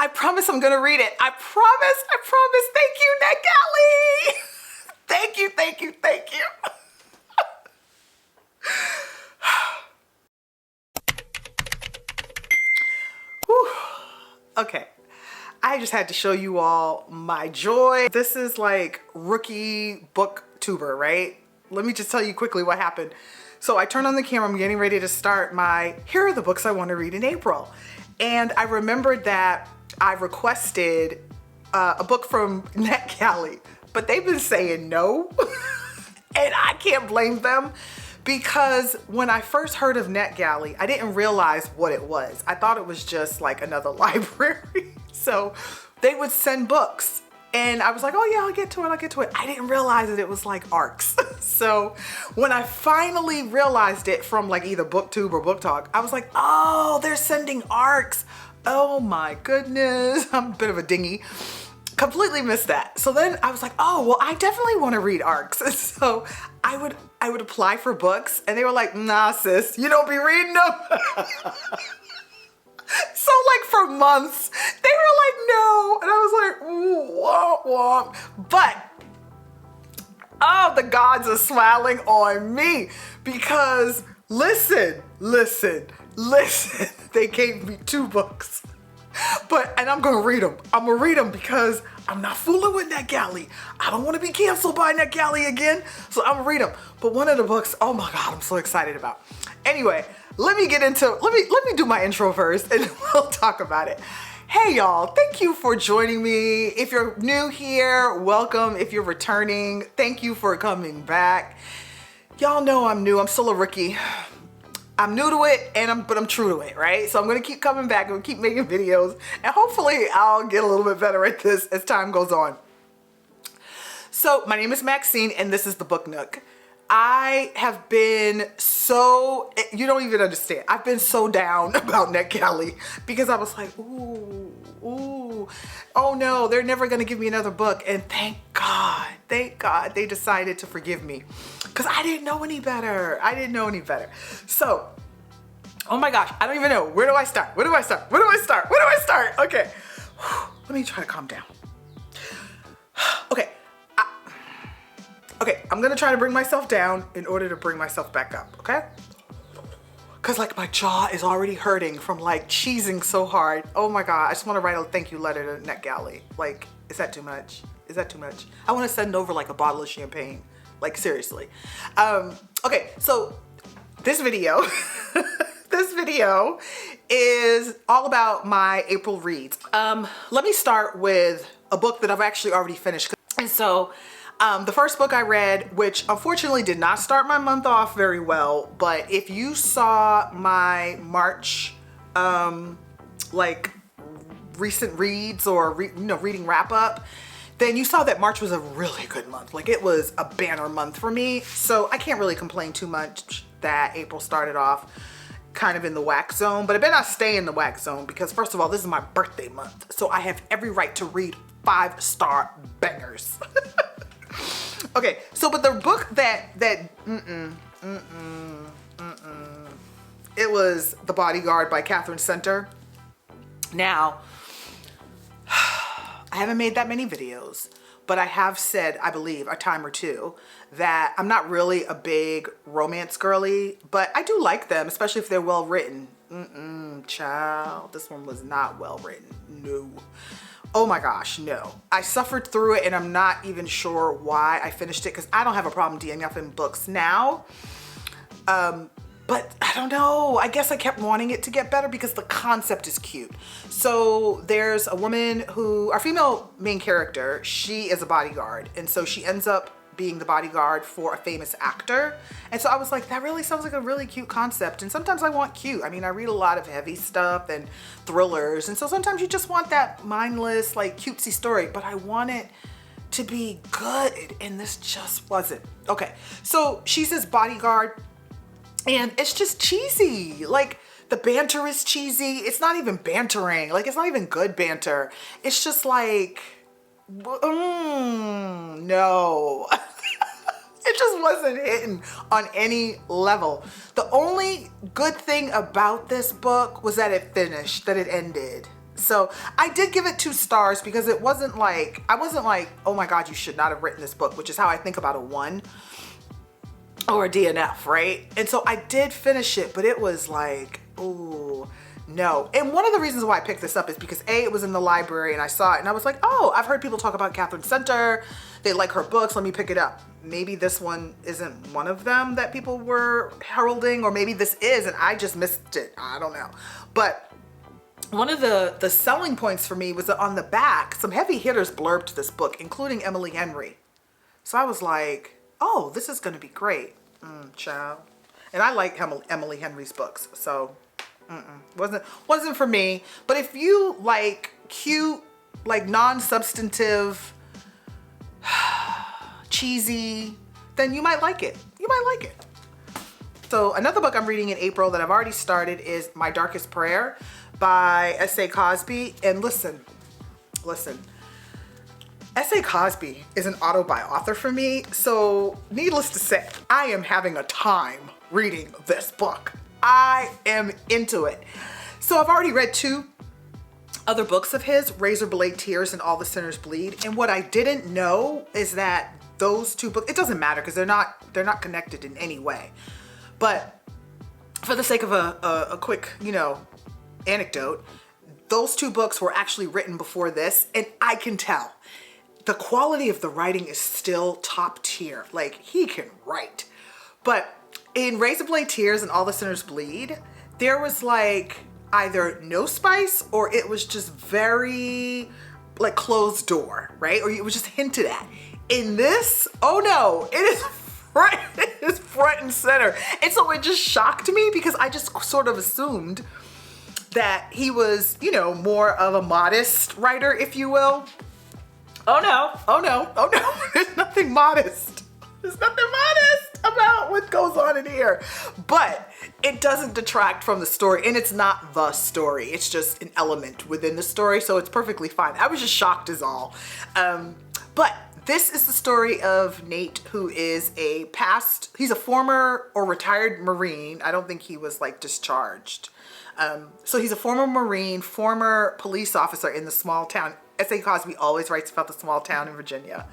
I promise I'm gonna read it. I promise. Thank you, Ned Galley. Thank you, thank you, thank you. Whew. Okay, I just had to show you all my joy. This is like rookie booktuber, right? Let me just tell you quickly what happened. So I turned on the camera, I'm getting ready to start my, here are the books I want to read in April. And I remembered that I requested a book from NetGalley, but they've been saying no. And I can't blame them, because when I first heard of NetGalley, I didn't realize what it was. I thought it was just like another library. So they would send books and I was like, oh yeah, I'll get to it. I didn't realize that it was like ARCs. So when I finally realized it from like either BookTube or Book Talk, I was like, oh, they're sending ARCs. Oh my goodness, I'm a bit of a dinghy. Completely missed that. So then I was like, oh, well, I definitely want to read ARCs. So I would apply for books and they were like, nah, sis, you don't be reading them. So like for months, they were like, no. And I was like, ooh, womp, womp. But, oh, the gods are smiling on me because listen, they gave me 2 books. And I'm gonna read them. I'm gonna read them because I'm not fooling with NetGalley. I don't want to be canceled by NetGalley again. So I'm gonna read them. But one of the books, oh my God, I'm so excited about. Anyway, let me do my intro first and we'll talk about it. Hey y'all, thank you for joining me. If you're new here, welcome. If you're returning, thank you for coming back. Y'all know I'm new, I'm still a rookie. I'm new to it, but I'm true to it, right? So I'm gonna keep coming back and keep making videos, and hopefully I'll get a little bit better at this as time goes on. So my name is Maxine, and this is the Book Nook. I have been so, you don't even understand. I've been so down about NetGalley because I was like, ooh, oh no, they're never gonna give me another book. And thank God they decided to forgive me because I didn't know any better. So, oh my gosh, I don't even know. Where do I start? Okay, let me try to calm down. Okay, I'm gonna try to bring myself down in order to bring myself back up, okay? Cause like my jaw is already hurting from like cheesing so hard. Oh my God, I just wanna write a thank you letter to NetGalley. Like, is that too much? I wanna send over like a bottle of champagne, like seriously. Okay, so this video, is all about my April reads. Let me start with a book that I've actually already finished. And so, the first book I read, which unfortunately did not start my month off very well, but if you saw my March, like recent reads or reading wrap up, then you saw that March was a really good month. Like it was a banner month for me. So I can't really complain too much that April started off kind of in the whack zone, but I better not stay in the whack zone because first of all, this is my birthday month. So I have every right to read 5-star bangers. Okay, so but the book it was The Bodyguard by Catherine Center. Now, I haven't made that many videos, but I have said, I believe, a time or two that I'm not really a big romance girly, but I do like them, especially if they're well written. Child, this one was not well written. No. Oh my gosh, no. I suffered through it and I'm not even sure why I finished it because I don't have a problem DNFing books now. But I don't know. I guess I kept wanting it to get better because the concept is cute. So there's a woman who, our female main character, she is a bodyguard. And so she ends up being the bodyguard for a famous actor. And so I was like, that really sounds like a really cute concept. And sometimes I want cute. I mean, I read a lot of heavy stuff and thrillers. And so sometimes you just want that mindless, like cutesy story, but I want it to be good. And this just wasn't. Okay, so she's this bodyguard and it's just cheesy. Like the banter is cheesy. It's not even bantering. Like it's not even good banter. It's just like, no. It just wasn't hitting on any level. The only good thing about this book was that it finished, that it ended. So I did give it 2 stars because it wasn't like, I wasn't like, oh my God, you should not have written this book, which is how I think about a 1 or a DNF, right? And so I did finish it, but it was like, ooh, no. And one of the reasons why I picked this up is because A, it was in the library and I saw it and I was like, oh, I've heard people talk about Catherine Center. They like her books, let me pick it up. Maybe this one isn't one of them that people were heralding, or maybe this is and I just missed it. I don't know. But one of the selling points for me was that on the back, some heavy hitters blurbed this book, including Emily Henry. So I was like, oh, this is gonna be great, child. And I like Emily Henry's books, so wasn't for me. But if you like cute, like non-substantive, cheesy, then you might like it. You might like it. So another book I'm reading in April that I've already started is My Darkest Prayer by S.A. Cosby. And listen, S.A. Cosby is an auto-author for me. So needless to say, I am having a time reading this book. I am into it. So I've already read 2 other books of his, Razor Blade Tears and All the Sinners Bleed. And what I didn't know is that those 2 books, it doesn't matter because they're not connected in any way. But for the sake of a quick, anecdote, those 2 books were actually written before this, and I can tell the quality of the writing is still top tier. Like, he can write. But in Razor Blade Tears and All the Sinners Bleed, there was like either no spice or it was just very like closed door, right? Or it was just hinted at. In this, oh no, it is front and center. And so it just shocked me because I just sort of assumed that he was, more of a modest writer, if you will. Oh no, there's nothing modest. There's nothing modest about what goes on in here. But it doesn't detract from the story, and it's not the story. It's just an element within the story, so it's perfectly fine. I was just shocked is all. But this is the story of Nate, who is he's a former or retired Marine. I don't think he was like discharged. So he's a former Marine, former police officer in the small town. S.A. Cosby always writes about the small town in Virginia.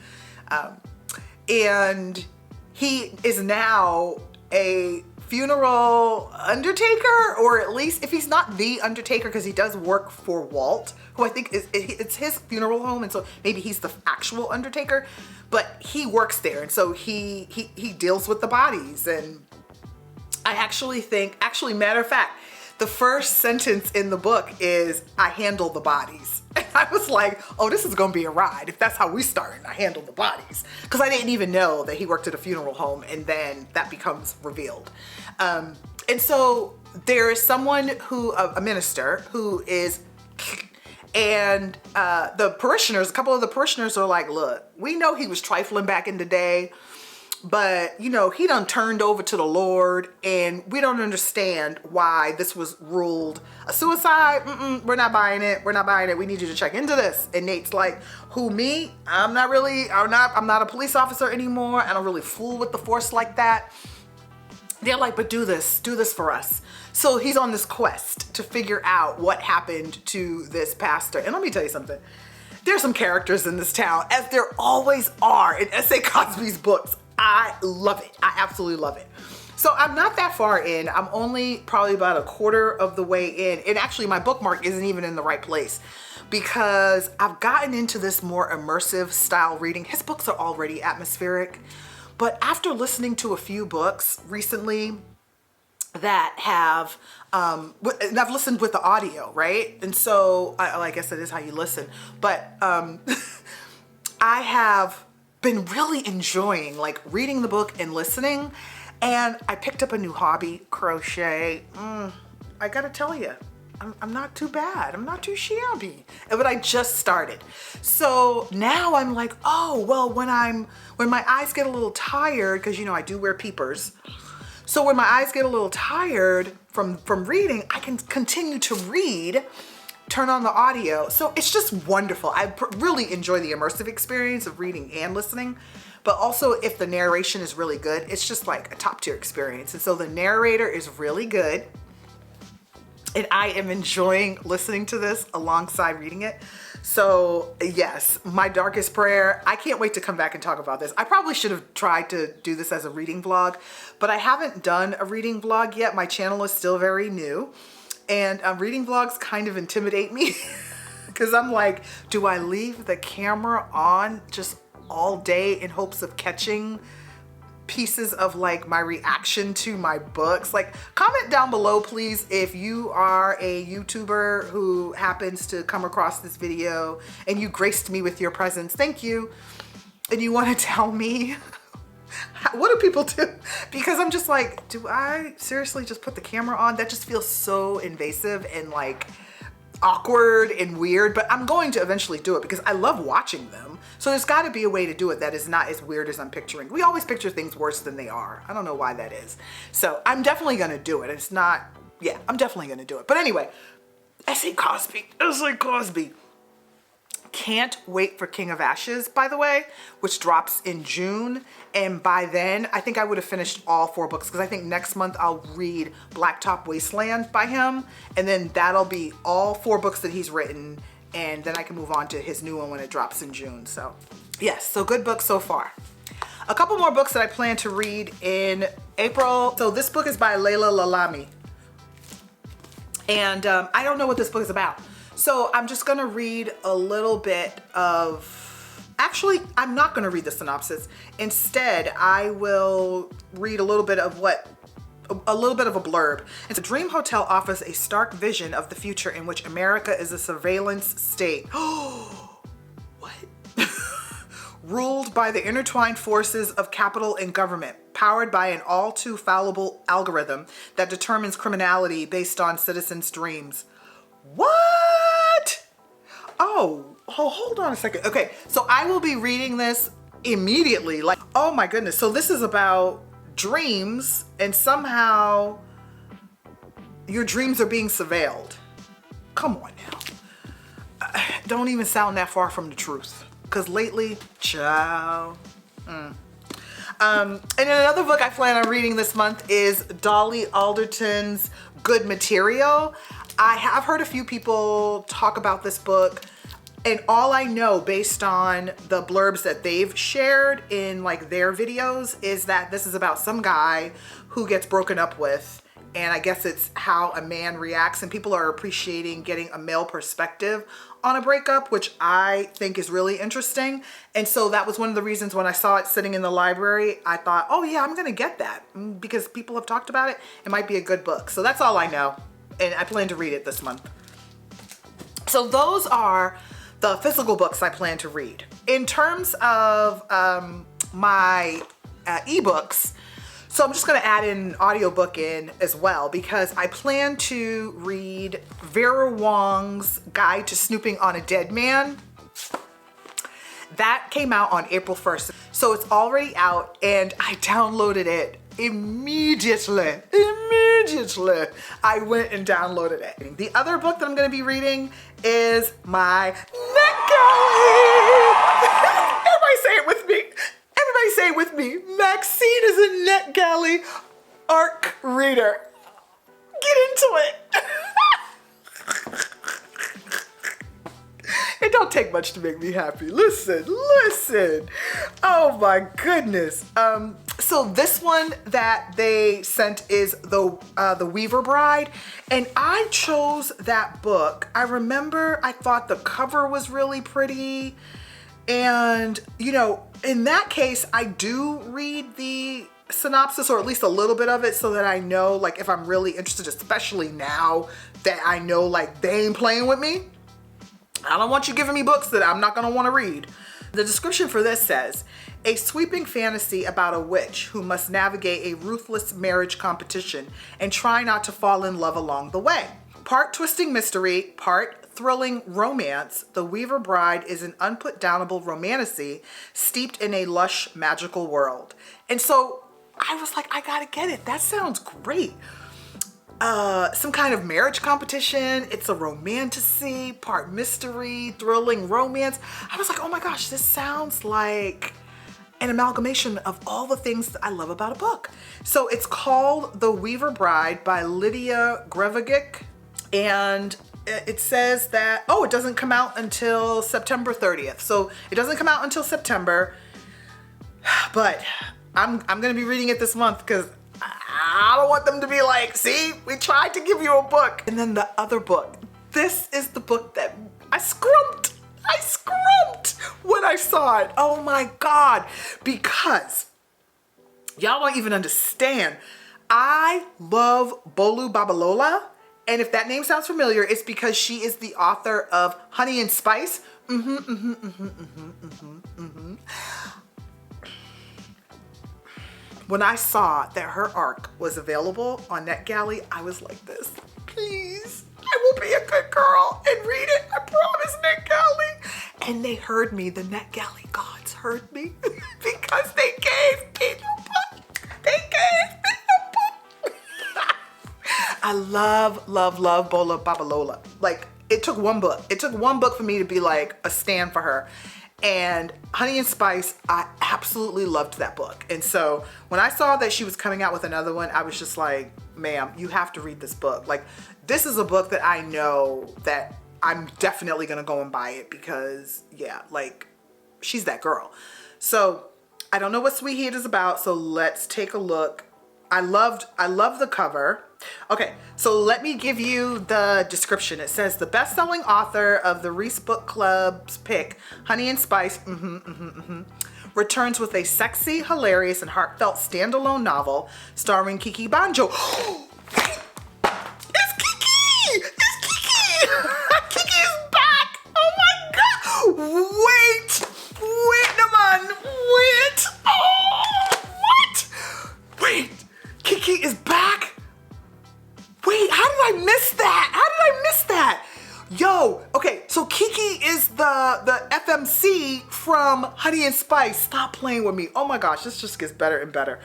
And he is now a funeral undertaker, or at least if he's not the undertaker, because he does work for Walt, who I think it's his funeral home, and so maybe he's the actual undertaker, but he works there, and so he deals with the bodies. And I actually matter of fact, the first sentence in the book is, I handle the bodies. And I was like, oh, this is gonna be a ride if that's how we start, and I handle the bodies. Because I didn't even know that he worked at a funeral home, and then that becomes revealed. And so there is someone a minister who is, and the parishioners, a couple of the parishioners are like, look, we know he was trifling back in the day, but he done turned over to the Lord, and we don't understand why this was ruled a suicide. We're not buying it. We're not buying it. We need you to check into this. And Nate's like, who, me? I'm not a police officer anymore. I don't really fool with the force like that. They're like, but do this for us. So he's on this quest to figure out what happened to this pastor. And let me tell you something. There's some characters in this town, as there always are in S.A. Cosby's books. I love it. I absolutely love it. So I'm not that far in. I'm only probably about a quarter of the way in. And actually my bookmark isn't even in the right place because I've gotten into this more immersive style reading. His books are already atmospheric, but after listening to a few books recently that have, and I've listened with the audio, right? And so I guess that is how you listen. But I have been really enjoying like reading the book and listening, and I picked up a new hobby, crochet. I gotta tell you, I'm not too bad. I'm not too shabby, but I just started. So now I'm like, oh, well, when my eyes get a little tired, because I do wear peepers. So when my eyes get a little tired from reading, I can continue to read, turn on the audio. So it's just wonderful. I really enjoy the immersive experience of reading and listening, but also if the narration is really good, it's just like a top tier experience. And so the narrator is really good. and I am enjoying listening to this alongside reading it. So yes, my darkest prayer. I can't wait to come back and talk about this. I probably should have tried to do this as a reading vlog, but I haven't done a reading vlog yet. My channel is still very new, and reading vlogs kind of intimidate me because I'm like, do I leave the camera on just all day in hopes of catching pieces of like my reaction to my books? Like, comment down below please if you are a YouTuber who happens to come across this video and you graced me with your presence, thank you, and you want to tell me what do people do, because I'm just like, do I seriously just put the camera on? That just feels so invasive and like awkward and weird, but I'm going to eventually do it because I love watching them. So there's got to be a way to do it that is not as weird as I'm picturing. We always picture things worse than they are. I don't know why that is. So I'm definitely going to do it. It's not, yeah, I'm definitely going to do it. But anyway, S.A. Cosby. Can't wait for King of Ashes, by the way, which drops in June. And by then, I think I would have finished all 4 books, because I think next month I'll read Blacktop Wasteland by him. And then that'll be all 4 books that he's written. And then I can move on to his new one when it drops in June. So yes, so good books so far. A couple more books that I plan to read in April. So this book is by Layla Lalami. And I don't know what this book is about. So I'm just gonna read a little bit of, actually, I'm not gonna read the synopsis. Instead, I will read a little bit of a blurb. It's a dream hotel offers a stark vision of the future in which America is a surveillance state. What? Ruled by the intertwined forces of capital and government, powered by an all too fallible algorithm that determines criminality based on citizens' dreams. What? Oh, hold on a second. Okay, so I will be reading this immediately. Like, oh my goodness. So this is about dreams, and somehow your dreams are being surveilled. Come on now. Don't even sound that far from the truth. Because lately, ciao. And another book I plan on reading this month is Dolly Alderton's Good Material. I have heard a few people talk about this book, and all I know based on the blurbs that they've shared in like their videos is that this is about some guy who gets broken up with, and I guess it's how a man reacts, and people are appreciating getting a male perspective on a breakup, which I think is really interesting. And so that was one of the reasons when I saw it sitting in the library, I thought, oh yeah, I'm gonna get that because people have talked about it. It might be a good book. So that's all I know. And I plan to read it this month. So those are the physical books I plan to read. In terms of my ebooks, so I'm just gonna add an audiobook in as well, because I plan to read Vera Wong's Guide to Snooping on a Dead Man. That came out on April 1st. So it's already out, and I downloaded it immediately. I went and downloaded it. The other book that I'm gonna be reading is my NetGalley. Everybody say it with me. Everybody say it with me. Maxine is a NetGalley ARC reader. Get into it. It don't take much to make me happy. Listen. Oh my goodness. So this one that they sent is the Weaver Bride, and I chose that book. I remember I thought the cover was really pretty, and you know, in that case, I do read the synopsis, or at least a little bit of it, so that I know, like, if I'm really interested, especially now that I know, like, they ain't playing with me. I don't want you giving me books that I'm not gonna wanna read. The description for this says, a sweeping fantasy about a witch who must navigate a ruthless marriage competition and try not to fall in love along the way. Part twisting mystery, part thrilling romance, The Weaver Bride is an unputdownable romantasy steeped in a lush, magical world. And so I was like, I gotta get it. That sounds great. Some kind of marriage competition. It's a romantasy, part mystery, thrilling romance. I was like, oh my gosh, this sounds like an amalgamation of all the things that I love about a book. So it's called The Weaver Bride by Lydia Grevigic. And it says that, oh, it doesn't come out until September 30th. So it doesn't come out until September, but I'm gonna be reading it this month because I don't want them to be like, see, we tried to give you a book. And then the other book, this is the book that I scrumped when I saw it. Oh my God, because y'all don't even understand. I love Bolu Babalola. And if that name sounds familiar, it's because she is the author of Honey and Spice. When I saw that her arc was available on NetGalley, I was like this, please, I will be a good girl and read it. I promise, NetGalley. And they heard me. The NetGalley gods heard me because they gave me the book. They gave me the book. I love Bola Babalola. Like, it took one book. It took one book for me to be like a stan for her. And Honey and Spice, I absolutely loved that book. And so when I saw that she was coming out with another one, I was just like, ma'am, you have to read this book. Like, this is a book that I know that I'm definitely gonna go and buy it because, yeah, like, she's that girl. So I don't know what Sweet Heat is about, so let's take a look. I love the cover. Okay, so let me give you the description. It says the best-selling author of the Reese Book Club's pick, Honey and Spice, returns with a sexy, hilarious, and heartfelt standalone novel starring Kiki Banjo. It's Kiki! It's Kiki! Kiki is back! Oh my God! Wait, no man, wait! Oh, what? Wait, Kiki is back? Wait, how did I miss that? How did I miss that? Yo, okay, so Kiki is the FMC from Honey and Spice. Stop playing with me. Oh my gosh, this just gets better and better.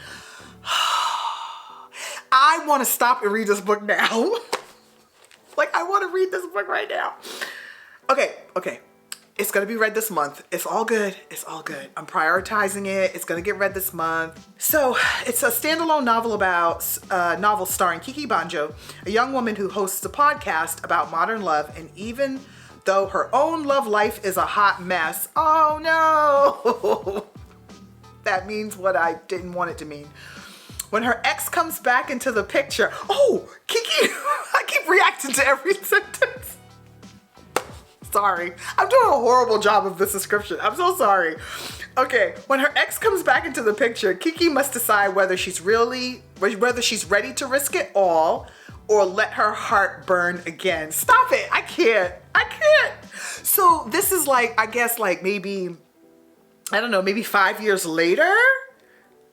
I want to stop and read this book now. Like, I want to read this book right now. Okay. It's going to be read this month. It's all good. It's all good. I'm prioritizing it. It's going to get read this month. So it's a standalone novel about novel starring Kiki Banjo, a young woman who hosts a podcast about modern love. And even though her own love life is a hot mess, oh no, that means what I didn't want it to mean. When her ex comes back into the picture, oh, Kiki, I keep reacting to every sentence. Sorry, I'm doing a horrible job of this description. I'm so sorry. Okay, when her ex comes back into the picture, Kiki must decide whether she's ready to risk it all or let her heart burn again. Stop it, I can't. So this is like, I guess like maybe, I don't know, maybe 5 years later?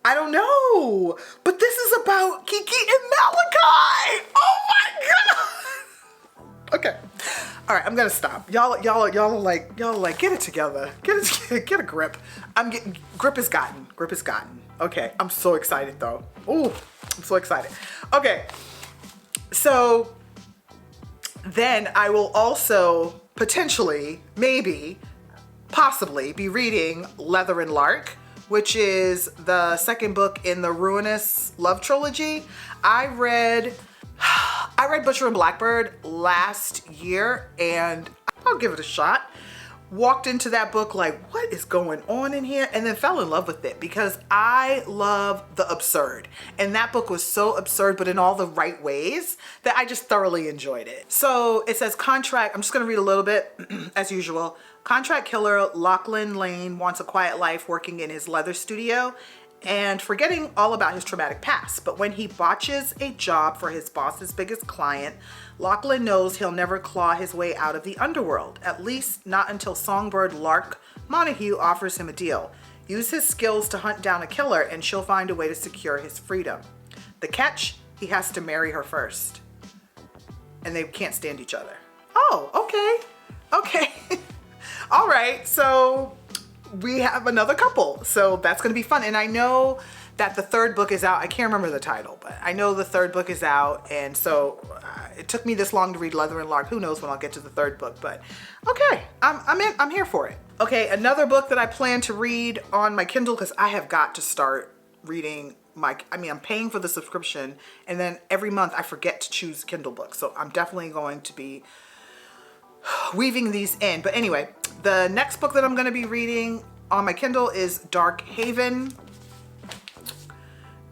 I don't know, but this is about Kiki and Malachi. Oh my God. Okay. All right, I'm gonna stop. Y'all like, get it together. Get a grip. Grip is gotten. Okay, I'm so excited though. Ooh, I'm so excited. Okay, so then I will also potentially, maybe, possibly be reading Leather and Lark, which is the second book in the Ruinous Love Trilogy. I read Butcher and Blackbird last year and I'll give it a shot. Walked into that book like, what is going on in here? And then fell in love with it because I love the absurd. And that book was so absurd, but in all the right ways that I just thoroughly enjoyed it. So it says contract, I'm just gonna read a little bit as usual. Contract killer Lachlan Lane wants a quiet life working in his leather studio and forgetting all about his traumatic past. But when he botches a job for his boss's biggest client, Lachlan knows he'll never claw his way out of the underworld, at least not until songbird Lark Montague offers him a deal. Use his skills to hunt down a killer and she'll find a way to secure his freedom. The catch, he has to marry her first. And they can't stand each other. Oh, okay. All right, so we have another couple, so that's gonna be fun. And I know that the third book is out. I can't remember the title, but I know the third book is out, and so it took me this long to read Leather and Lark. Who knows when I'll get to the third book, but okay, I'm here for it. Okay, another book that I plan to read on my Kindle, because I have got to start reading I'm paying for the subscription, and then every month I forget to choose Kindle books. So I'm definitely going to be weaving these in. But anyway, the next book that I'm going to be reading on my Kindle is Dark Haven,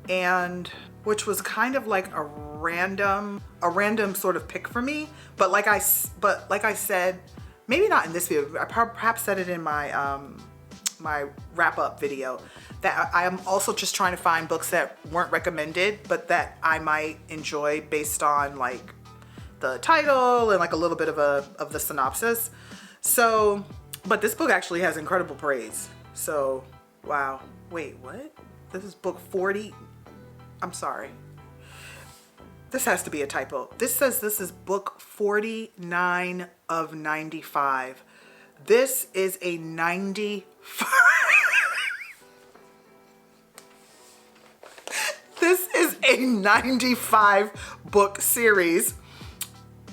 and which was kind of like a random sort of pick for me. But like I said, maybe not in this video, I perhaps said it in my my wrap-up video, that I am also just trying to find books that weren't recommended but that I might enjoy based on like the title and like a little bit of the synopsis. So, but this book actually has incredible praise. So, wow. Wait, what? This is book 40. I'm sorry. This has to be a typo. This says this is book 49 of 95. This is a 95. This is a 95 book series.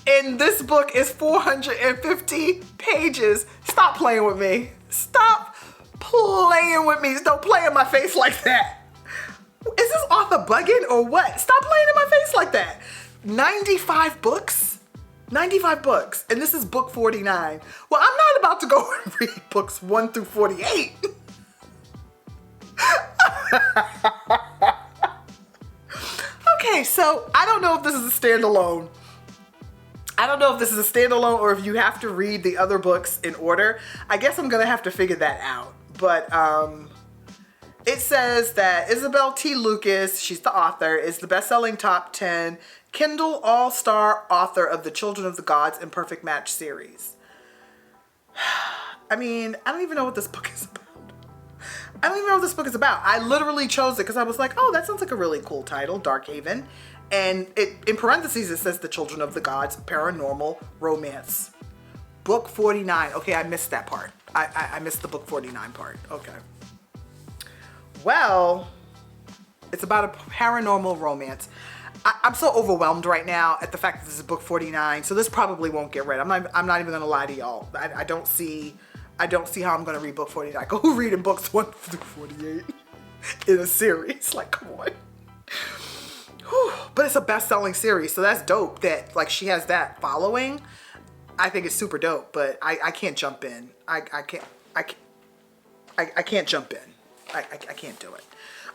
And this book is 450 pages. Stop playing with me. Stop playing with me. Don't play in my face like that. Is this author bugging or what? Stop playing in my face like that. 95 books? 95 books. And this is book 49. Well, I'm not about to go and read books 1 through 48. Okay, so I don't know if this is a standalone. I don't know if this is a standalone or if you have to read the other books in order. I guess I'm gonna have to figure that out. But it says that Isabel T. Lucas, she's the author, is the best-selling top 10 Kindle All-Star author of the Children of the Gods and Perfect Match series. I mean, I don't even know what this book is about. I don't even know what this book is about. I literally chose it because I was like, oh, that sounds like a really cool title, Dark Haven. And it, in parentheses, it says The Children of the Gods, Paranormal Romance. Book 49. Okay, I missed that part. I missed the book 49 part. Okay. Well, it's about a paranormal romance. I'm so overwhelmed right now at the fact that this is book 49, so this probably won't get read. I'm not even gonna lie to y'all. I don't see how I'm gonna read book 49. Go reading books 1 through 48 in a series. Like, come on. Whew. But it's a best-selling series, so that's dope that like she has that following. I think it's super dope, but I can't jump in. I can't jump in. I can't do it.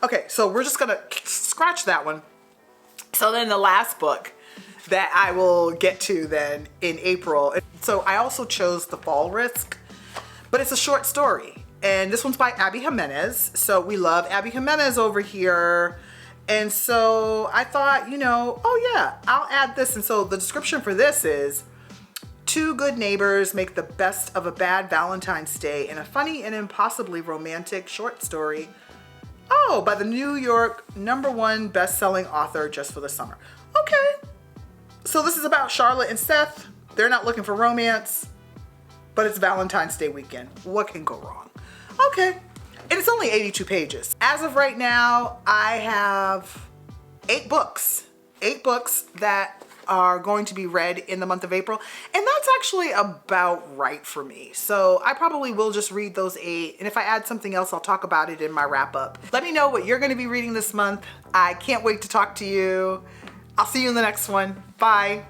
Okay, so we're just gonna scratch that one. So then the last book that I will get to then in April. So I also chose The Fall Risk, but it's a short story. And this one's by Abby Jimenez. So we love Abby Jimenez over here. And so I thought, you know, oh yeah, I'll add this. And so the description for this is, two good neighbors make the best of a bad Valentine's Day in a funny and impossibly romantic short story. Oh, by the New York #1 best-selling author just for the summer. Okay. So this is about Charlotte and Seth. They're not looking for romance, but it's Valentine's Day weekend. What can go wrong? Okay. And it's only 82 pages. As of right now, I have 8 books. 8 books that are going to be read in the month of April. And that's actually about right for me. So I probably will just read those 8. And if I add something else, I'll talk about it in my wrap up. Let me know what you're going to be reading this month. I can't wait to talk to you. I'll see you in the next one. Bye.